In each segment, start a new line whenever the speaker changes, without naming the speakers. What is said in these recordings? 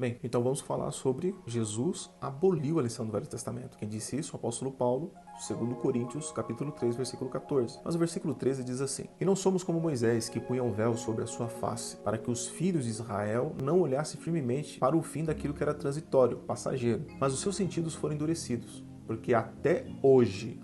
Bem, então vamos falar sobre Jesus aboliu a lição do Velho Testamento. Quem disse isso? O apóstolo Paulo, 2 Coríntios, capítulo 3, versículo 14. Mas o versículo 13 diz assim: E não somos como Moisés, que punha um véu sobre a sua face, para que os filhos de Israel não olhassem firmemente para o fim daquilo que era transitório, passageiro. Mas os seus sentidos foram endurecidos, porque até hoje,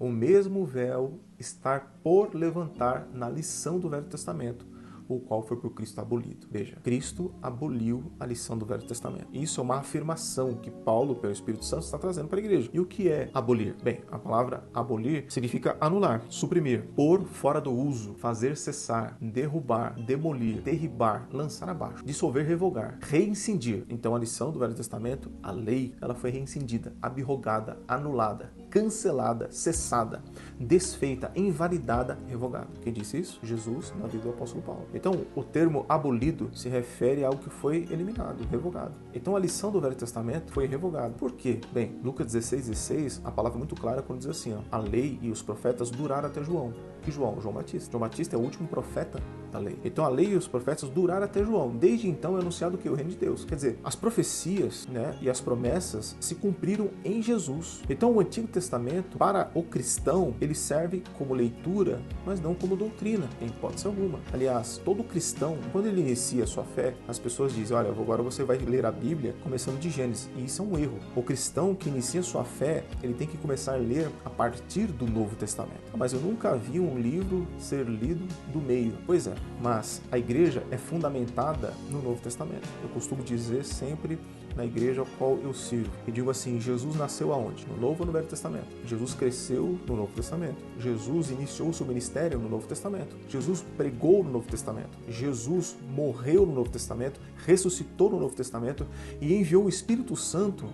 o mesmo véu está por levantar na lição do Velho Testamento, o qual foi por Cristo abolido. Veja, Cristo aboliu a lição do Velho Testamento. Isso é uma afirmação que Paulo, pelo Espírito Santo, está trazendo para a igreja. E o que é abolir? Bem, a palavra abolir significa anular, suprimir, pôr fora do uso, fazer cessar, derrubar, demolir, derribar, lançar abaixo, dissolver, revogar, reincindir. Então a lição do Velho Testamento, a lei, ela foi reincindida, abrogada, anulada, cancelada, cessada, desfeita, invalidada, revogada. Quem disse isso? Jesus, na vida do apóstolo Paulo. Então, o termo abolido se refere a algo que foi eliminado, revogado. Então, a lição do Velho Testamento foi revogada. Por quê? Bem, Lucas 16:16, a palavra é muito clara quando diz assim, a lei e os profetas duraram até João. Que João? João Batista. João Batista é o último profeta da lei. Então, a lei e os profetas duraram até João. Desde então é anunciado o reino de Deus. Quer dizer, as profecias, e as promessas se cumpriram em Jesus. Então, o Antigo Testamento, para o cristão, ele serve como leitura, mas não como doutrina, em hipótese alguma. Aliás, todo cristão, quando ele inicia a sua fé, as pessoas dizem, olha, agora você vai ler a Bíblia começando de Gênesis. E isso é um erro. O cristão que inicia a sua fé, ele tem que começar a ler a partir do Novo Testamento. Mas eu nunca vi um livro ser lido do meio. Pois é, mas a igreja é fundamentada no Novo Testamento. Eu costumo dizer sempre na igreja ao qual eu sirvo. E digo assim, Jesus nasceu aonde? No Novo ou no Velho Testamento? Jesus cresceu no Novo Testamento. Jesus iniciou o seu ministério no Novo Testamento. Jesus pregou no Novo Testamento. Jesus morreu no Novo Testamento, ressuscitou no Novo Testamento e enviou o Espírito Santo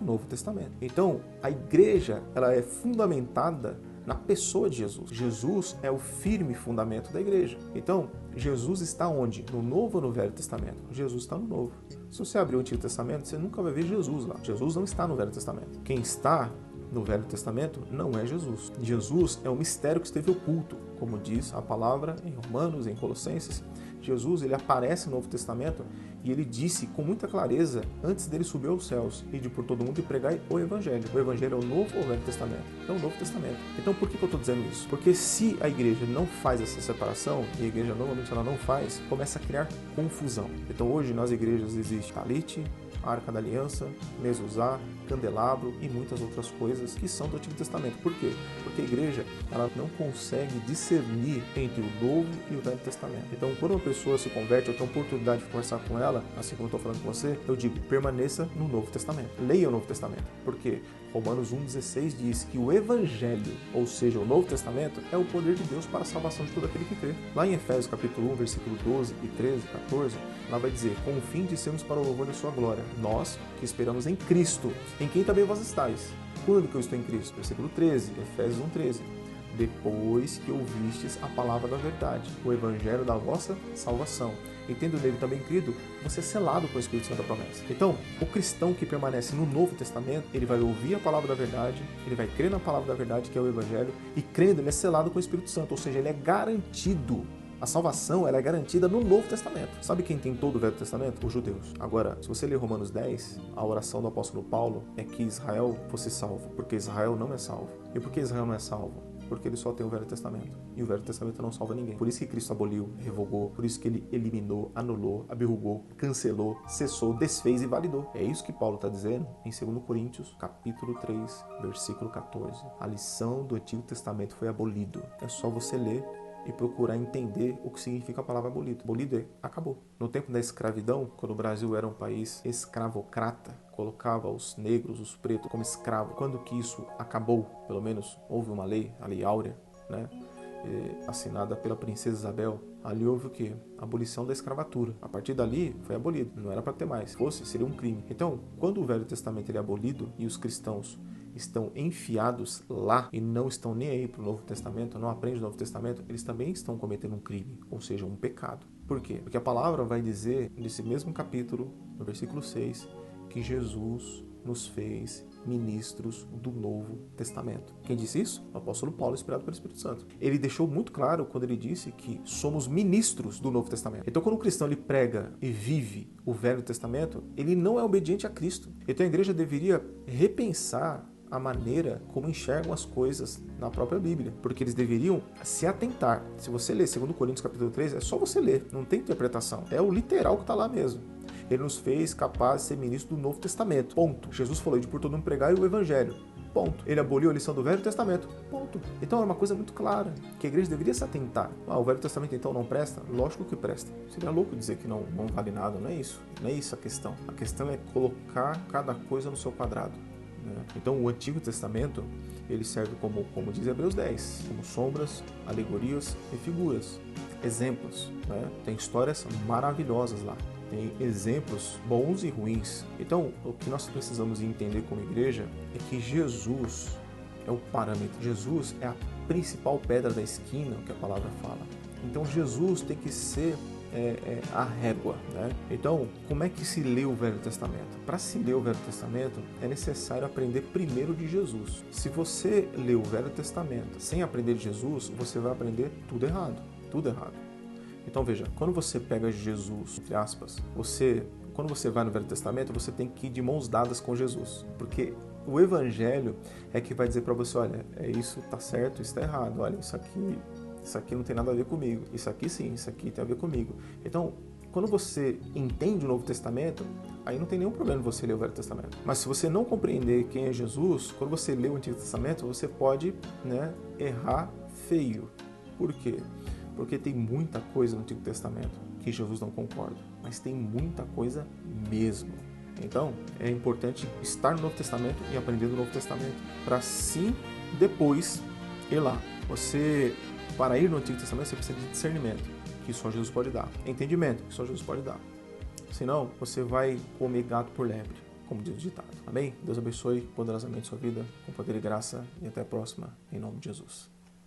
no Novo Testamento. Então, a igreja, ela é fundamentada na pessoa de Jesus. Jesus é o firme fundamento da igreja. Então, Jesus está onde? No Novo ou no Velho Testamento? Jesus está no Novo. Se você abrir o Antigo Testamento, você nunca vai ver Jesus lá. Jesus não está no Velho Testamento. Quem está no Velho Testamento não é Jesus. Jesus é um mistério que esteve oculto, como diz a palavra em Romanos, em Colossenses. Jesus, ele aparece no Novo Testamento e ele disse com muita clareza, antes dele subir aos céus, ide por todo mundo e pregai o Evangelho. O Evangelho é o Novo ou o Velho Testamento? É o Novo Testamento. Então, por que eu estou dizendo isso? Porque se a igreja não faz essa separação, e a igreja normalmente ela não faz, começa a criar confusão. Então, hoje nas igrejas existe talite, Arca da Aliança, Mezuzá, candelabro e muitas outras coisas que são do Antigo Testamento. Por quê? Porque a igreja ela não consegue discernir entre o Novo e o Velho Testamento. Então, quando uma pessoa se converte, eu tenho a oportunidade de conversar com ela, assim como eu estou falando com você, eu digo, permaneça no Novo Testamento. Leia o Novo Testamento. Por quê? Romanos 1,16 diz que o Evangelho, ou seja, o Novo Testamento, é o poder de Deus para a salvação de todo aquele que crê. Lá em Efésios capítulo 1, versículo 12 e 13, 14, lá vai dizer, com o fim de sermos para o louvor da sua glória, nós que esperamos em Cristo, em quem também vós estáis. Quando que eu estou em Cristo? Versículo 13, Efésios 1,13. Depois que ouvistes a palavra da verdade, o evangelho da vossa salvação. E tendo nele também crido, você é selado com o Espírito Santo da promessa. Então, o cristão que permanece no Novo Testamento, ele vai ouvir a palavra da verdade, ele vai crer na palavra da verdade, que é o evangelho, e crendo, ele é selado com o Espírito Santo, ou seja, ele é garantido. A salvação ela é garantida no Novo Testamento. Sabe quem tem todo o Velho Testamento? Os judeus. Agora, se você ler Romanos 10, a oração do apóstolo Paulo é que Israel fosse salvo, porque Israel não é salvo. E por que Israel não é salvo? Porque ele só tem o Velho Testamento. E o Velho Testamento não salva ninguém. Por isso que Cristo aboliu, revogou, por isso que ele eliminou, anulou, abrogou, cancelou, cessou, desfez e validou. É isso que Paulo está dizendo em 2 Coríntios, capítulo 3, versículo 14. A lição do Antigo Testamento foi abolido. É só você ler e procurar entender o que significa a palavra abolido. Abolido é acabou. No tempo da escravidão, quando o Brasil era um país escravocrata, colocava os negros, os pretos como escravos. Quando que isso acabou? Pelo menos houve uma lei, a Lei Áurea, assinada pela princesa Isabel. Ali houve o quê? A abolição da escravatura. A partir dali foi abolido. Não era para ter mais. Se fosse, seria um crime. Então, quando o Velho Testamento ele é abolido e os cristãos estão enfiados lá e não estão nem aí para o Novo Testamento, não aprendem o Novo Testamento, eles também estão cometendo um crime, ou seja, um pecado. Por quê? Porque a palavra vai dizer, nesse mesmo capítulo, no versículo 6, que Jesus nos fez ministros do Novo Testamento. Quem disse isso? O apóstolo Paulo, inspirado pelo Espírito Santo. Ele deixou muito claro quando ele disse que somos ministros do Novo Testamento. Então, quando o cristão ele prega e vive o Velho Testamento, ele não é obediente a Cristo. Então, a igreja deveria repensar a maneira como enxergam as coisas na própria Bíblia, porque eles deveriam se atentar. Se você ler 2 Coríntios capítulo 3, é só você ler, não tem interpretação. É o literal que está lá mesmo. Ele nos fez capazes de ser ministros do Novo Testamento. Ponto. Jesus falou de por todo mundo pregar e o Evangelho. Ponto. Ele aboliu a lição do Velho Testamento. Ponto. Então é uma coisa muito clara, que a igreja deveria se atentar. O Velho Testamento então não presta? Lógico que presta. Seria louco dizer que não vale nada, não é isso. Não é isso a questão. A questão é colocar cada coisa no seu quadrado. Então o Antigo Testamento ele serve como diz Hebreus 10, como sombras, alegorias e figuras, exemplos. Tem histórias maravilhosas lá, tem exemplos bons e ruins. Então o que nós precisamos entender como igreja é que Jesus é o parâmetro, Jesus é a principal pedra da esquina, que a palavra fala. Então Jesus tem que ser a régua, Então, como é que se lê o Velho Testamento? Para se ler o Velho Testamento, é necessário aprender primeiro de Jesus. Se você lê o Velho Testamento sem aprender de Jesus, você vai aprender tudo errado. Tudo errado. Então, veja, quando você pega Jesus, entre aspas, quando você vai no Velho Testamento, você tem que ir de mãos dadas com Jesus. Porque o Evangelho é que vai dizer para você, olha, isso tá certo, isso tá errado, olha, isso aqui não tem nada a ver comigo, isso aqui sim, isso aqui tem a ver comigo. Então, quando você entende o Novo Testamento, aí não tem nenhum problema você ler o Velho Testamento. Mas se você não compreender quem é Jesus, quando você lê o Antigo Testamento, você pode errar feio. Por quê? Porque tem muita coisa no Antigo Testamento que Jesus não concorda, mas tem muita coisa mesmo. Então, é importante estar no Novo Testamento e aprender do Novo Testamento, para sim, depois, ir lá. Para ir no Antigo Testamento, você precisa de discernimento, que só Jesus pode dar. Entendimento, que só Jesus pode dar. Senão, você vai comer gato por lebre, como diz o ditado. Amém? Deus abençoe poderosamente sua vida, com poder e graça, e até a próxima, em nome de Jesus.